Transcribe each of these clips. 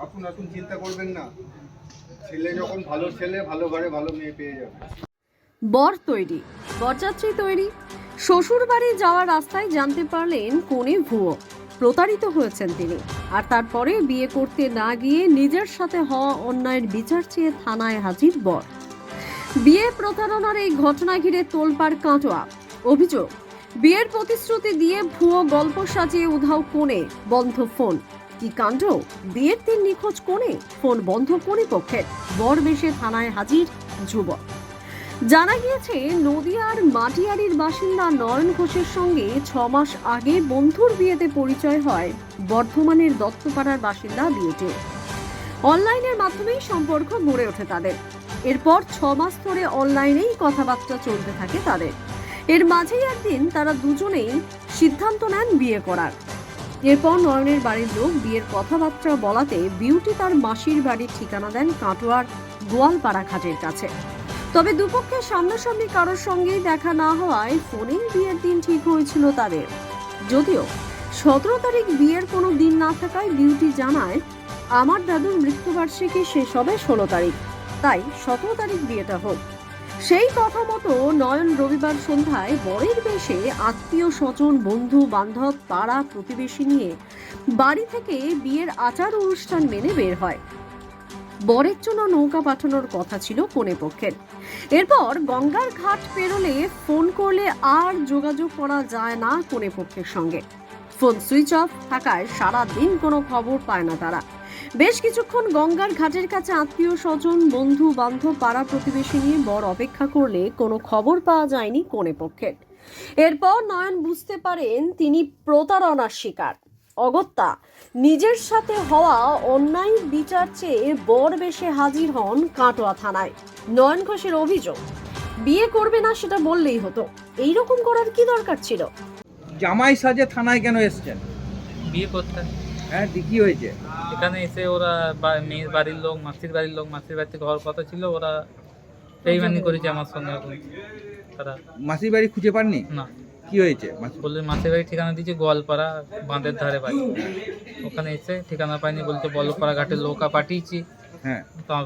আপনি চিন্তা করবেন না, ছেলে যখন ভালো ছেলে, ভালো ঘরে ভালো মেয়ে পেয়ে যাবে। বর তৈরি, বরযাত্রী তৈরি। শ্বশুর বাড়ি যাওয়ার রাস্তায় জানতে পারলেন কনে ভুয়ো, প্রতারিত হয়েছেন তিনি। আর তারপরে বিয়ে করতে না গিয়ে নিজের সাথে হওয়া অন্যায়ের বিচার চেয়ে থানায় হাজির বর। বিয়ে প্রতারণার এই ঘটনা ঘিরে তোলপাড় কাটোয়া। অভিযোগ, বিয়ের প্রতিশ্রুতি দিয়ে ভুয়ো গল্প সাজিয়ে উধাও কনে, বন্ধ ফোন। কি কাণ্ড! বিয়ের দিন নিখোঁজ কনে, ফোন বন্ধ কনে পক্ষের। বর বেশে থানায় হাজির যুবক। জানা গিয়েছে, নদিয়ার মাটিয়ারির বাসিন্দা নয়ন ঘোষের সঙ্গে 6 মাস আগে বন্ধুর বিয়েতে পরিচয় হয় বর্ধমানের দত্তপাড়ার বাসিন্দা বিয়েটি। অনলাইনের মাধ্যমেই সম্পর্ক গড়ে ওঠে তাদের। এরপর 6 মাস ধরে অনলাইনেই কথাবার্তা চলতে থাকে তাদের। এর মাঝেই একদিন তারা দুজনেই সিদ্ধান্ত নেন বিয়ে করার। এরপর নয়নের বাড়ির লোক বিয়ের কথাবার্তা বলাতে বিউটি তার মাসির বাড়ির ঠিকানা দেন কাটোয়ার গোয়ালপাড়া ঘাটের কাছে। তবে দুপক্ষের সামনাসামনি কারোর সঙ্গেই দেখা না হওয়ায় ফোনেই বিয়ের দিন ঠিক হয়েছিল তাদের। যদিও 17 তারিখ বিয়ের কোনো দিন না থাকায় বিউটি জানায়, আমার দাদুর মৃত্যুবার্ষিকী শেষ হবে 16 তারিখ, তাই 17 তারিখ বিয়েটা হোক। সেই কথা মতো নয়ন রবিবার সন্ধ্যায় বরের বেশে আত্মীয় স্বজন, বন্ধু বান্ধব, পাড়া প্রতিবেশী নিয়ে বাড়ি থেকে বিয়ের আচার অনুষ্ঠান মেনে বের হয়। বরের জন্য নৌকা পাঠানোর কথা ছিল কনে পক্ষের। এরপর গঙ্গার ঘাট পেরোলে ফোন করলে আর যোগাযোগ করা যায় না কনে পক্ষের সঙ্গে। ফোন সুইচ অফ থাকায় সারা দিন কোনো খবর পায় না তারা। বেশ কিছুক্ষণ গঙ্গার ঘাটের কাছে আত্মীয় স্বজন, বন্ধু বান্ধব, পাড়া প্রতিবেশী নিয়ে বর অপেক্ষা করলে কোনো খবর পাওয়া যায়নি কনে পক্ষের। এরপর নয়ন বুঝতে পারেন তিনি প্রতারণার শিকার। অগত্যা নিজের সাথে হওয়া অন্যায় বিচার চেয়ে বর বেশে হাজির হন কাটোয়া থানায়। নয়ন ঘোষের অভিযোগ, বিয়ে করবে না সেটা বললেই হতো, এইরকম করার কি দরকার ছিল? জামাই সাজে থানায় কেন এসেছেন? বিয়ে করতে। হ্যাঁ, কি হয়েছে? এখানে এসে ওরা মেয়ের বাড়ির লোক, মাসির বাড়ি থেকে হওয়ার কথা ছিল, ওরা বেইমানি করেছে আমার সঙ্গে। এখন তারা মাসির বাড়ি খুঁজে পাননি? না, কি হয়েছে? বললে মাসির বাড়ির ঠিকানা দিয়েছে গোয়ালপাড়া বাঁধের ধারে বাড়ি। ওখানে এসে ঠিকানা পাইনি, বলছে বলপাড়া ঘাটে নৌকা পাঠিয়েছি, হ্যাঁ,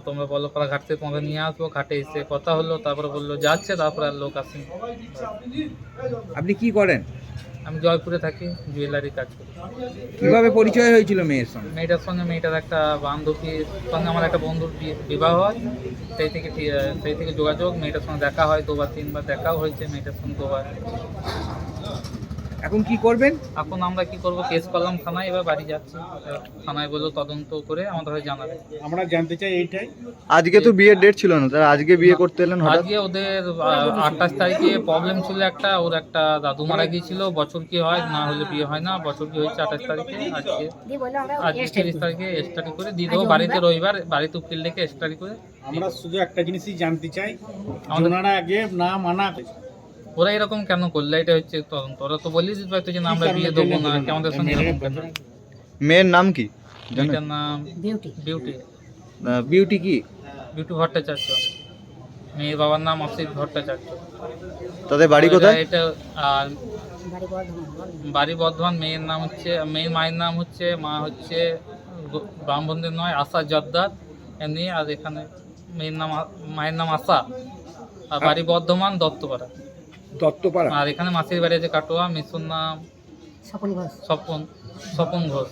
তোমরা বলপাড়া ঘাট থেকে তোমাকে নিয়ে আসবো। ঘাটে এসে কথা হলো, তারপরে বললো যাচ্ছে, তারপরে আর লোক আসেনি। আপনি কি করেন? আমি জয়পুরে থাকি, জুয়েলারি কাজ করি। কিভাবে পরিচয় হয়েছিল মেয়ের সঙ্গে? মেয়েটার একটা বান্ধবীর সঙ্গে আমার একটা বন্ধুর বিবাহ হয়, সেই থেকে যোগাযোগ। মেয়েটার সঙ্গে দেখা হয় 2-3বার, দেখাও হয়েছে মেয়েটার সঙ্গে 2বার। এখন কি করবেন? এখন আমরা কি করব, কেস করলাম থানায়, এবার বাড়ি যাচ্ছি। থানায় বললো তদন্ত করে আমাদের হয়ে জানাবে। আমরা জানতে চাই এইটাই, আজকে তো বিয়ের ডেট ছিল না, তারা আজকে বিয়ে করতে এলেন হঠাৎ? আজকে ওদের 28 তারিখে প্রবলেম ছিল একটা, ওর একটা দাদু মারা গিয়েছিল। বছর কি হয় না হলে বিয়ে হয় না, বছর কি হয়েছে 28 তারিখে। আজকে 30 তারিখে স্টাডি করে দিয়ে দেবো বাড়িতে, রবিবার বাড়িতে উকিল ডেকে স্টাডি করে। আমরা শুধু একটা জিনিসই জানতে চাই, ওনারা আগে না মানা, ওরা এরকম কেন করলে, এটা হচ্ছে তদন্ত। ওরা তো বলেই দিতে পারতো যে না আমরা বিয়ে দেবো না, আমাদের সঙ্গে এরকম কেন? মেয়ের নাম কি? এটার নাম বিউটি। বিউটি কি? বিউটি ভট্টাচার্য। মেয়ের বাবার নাম অসিত ভট্টাচার্য। তাদের বাড়ি কোথায়? এটা আর বাড়ি বর্ধমান। মেয়ের মায়ের নাম হচ্ছে ব্রাহ্মণদের নয়, আশা জর্দার এমনি। আর এখানে মায়ের নাম আশা, আর বাড়ি বর্ধমান দত্তপাড়া। আর এখানে মাসির বাড়ি আছে কাটোয়া। মিশুর নাম স্বপন ঘোষ।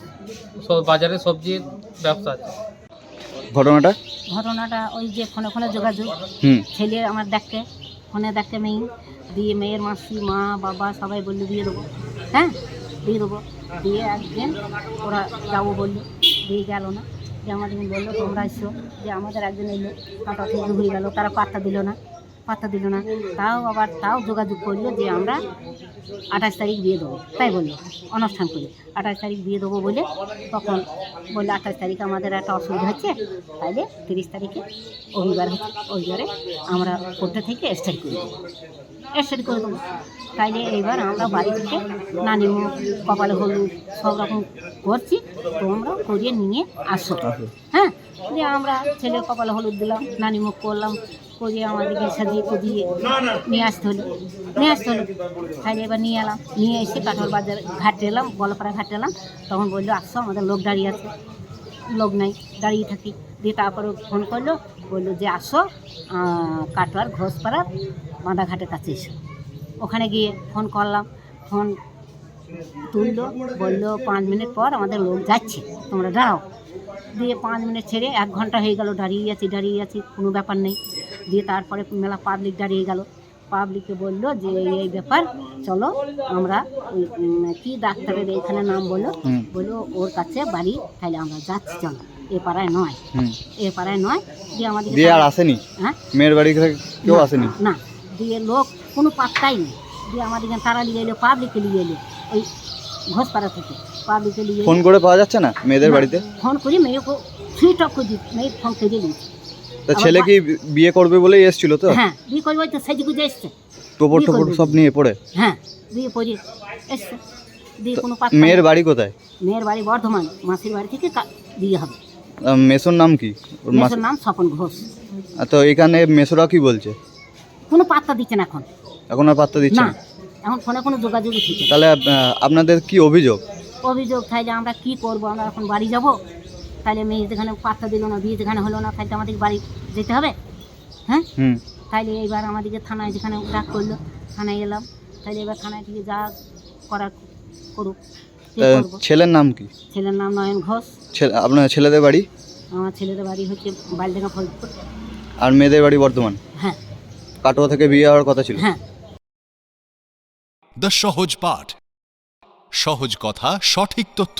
বাজারে সবজির ব্যবসা আছে। ঘটনাটা ওই যে ফোনে যোগাযোগ, ছেলে আমার ফোনে দেখতে মেয়ে দিয়ে, মেয়ের মাসি, মা, বাবা সবাই বললো দিয়ে দেবো। হ্যাঁ, দিয়ে দেবো। দিয়ে একদিন ওরা যাবো বললো, দিয়ে গেল না। যে আমাদের বললো তোমরা এসো, যে আমাদের একজন এলো, কাটা থেকে ঘুরে গেল, তারা পাত্তা দিল না। তাও যোগাযোগ করলো যে আমরা 28 তারিখ বিয়ে দেবো, তাই বললো অনুষ্ঠান করে 28 তারিখ বিয়ে দেবো বলে। তখন বললো 28 তারিখে আমাদের একটা অসুবিধা হচ্ছে, তাইলে 30 তারিখে রবিবার হচ্ছে, রবিবারে আমরা কোর্টে থেকে স্টার্ট করে দেবো। তাইলে এইবার আমরা বাড়ি থেকে নানিমুখ, কপালে হলুদ সব রকম করছি, তোমরা করিয়ে নিয়ে আসো। হ্যাঁ, দিয়ে আমরা ছেলের কপালে হলুদ দিলাম, নানিমুখ করলাম, করিয়ে আমাদেরকে সাজিয়ে কুদিয়ে নিয়ে আসতে হলো। তাই এবার নিয়ে এসে কাটোয়ার বাজার ঘাটে এলাম, গোয়ালপাড়া ঘাটে এলাম। তখন বললো আসো, আমাদের লোক দাঁড়িয়ে আছে। লোক নাই, দাঁড়িয়ে থাকি। দিয়ে তারপরে ফোন করলো, বললো যে আসো কাটোয়ার ঘোষপাড়ার বাঁধাঘাটের কাছে এসো। ওখানে গিয়ে ফোন করলাম, ফোন তুললো, বললো 5 মিনিট পর আমাদের লোক যাচ্ছে, তোমরা দাঁড়াও। দিয়ে 5 মিনিট ছেড়ে 1 ঘন্টা হয়ে গেল, দাঁড়িয়ে আছি, কোনো ব্যাপার নেই। দিয়ে তারপরে মেলা পাবলিক দাঁড়িয়ে গেল। পাবলিককে বললো যে এই ব্যাপার, চলো আমরা ওই কি ডাক্তারের এখানে নাম বললো, বললো ওর কাছে বাড়ি, তাহলে আমরা যাচ্ছি, চলো, এ পাড়ায় নয়, এ পাড়ায় নয়। দিয়ে আমাদের দিয়ে আর আসেনি? হ্যাঁ, মেয়ের বাড়ি থেকে কেউ আসেনি? না, দিয়ে লোক কোনো পাত্তাই নেই। দিয়ে আমাদের এখানে তারা নিয়ে এলো, পাবলিককে নিয়ে এলো ওই ঘোষপাড়া থেকে, পাবলিককে নিয়ে ফোন করে পাওয়া যাচ্ছে না মেয়েদের বাড়িতে? ফোন করি, মেয়েকে সুইচ অফ করে দিই, মেয়ে ফোন কেটে দিয়েছে। তা ছেলে কি বিয়ে করবে বলেই এসেছিল তো? হ্যাঁ, বিয়ে করবো তো সেজে গুজে এসছে। টোপর বিয়ে টোপর করবে। সব নিয়ে পড়ে? হ্যাঁ, বিয়ে করে এসছে। দিয়ে কোনো পাত্তা মেয়ের নেই। বাড়ি কোথায়? মেয়ের বাড়ি বর্ধমান, মাসির বাড়ি থেকে বিয়ে হবে। মেসোর নাম কি? ওর মেয়ের নাম স্বপন ঘোষ। তো এখানে মেসোরা কি বলছে? কোনো পাত্তা দিচ্ছে না এখন, এখন আর পাত্তা দিচ্ছে না, না? এখন ফোনে কোনো যোগাযোগই ঠিক নেই। তাহলে আপনাদের কি অভিযোগ? অভিযোগ তাহলে আমরা কি করব, আমরা এখন বাড়ি যাব, তাহলে মেয়ে যেখানে পাত্তা দিল না, বিয়ে যেখানে হলো না, তাহলে তো আমাদের বাড়ি যেতে হবে। হ্যাঁ, তাইলে এইবার আমাদেরকে থানায় যেখানে ডাক করলো, থানায় এলাম, তাহলে এবার থানায় থেকে যা করার করুক। কি তা করবো? ছেলের নাম কি? ছেলের নাম নয়ন ঘোষ। আপনার ছেলেদের বাড়ি? আমার ছেলেদের বাড়ি হচ্ছে বালডাঙ্গা ফরিদপুর। আর মেয়েদের বাড়ি বর্ধমান? হ্যাঁ, কাটোয়া থেকে বিয়ে হওয়ার কথা ছিল? হ্যাঁ। দ্য সহজ পাঠ, সহজ কথা, সঠিক তথ্য।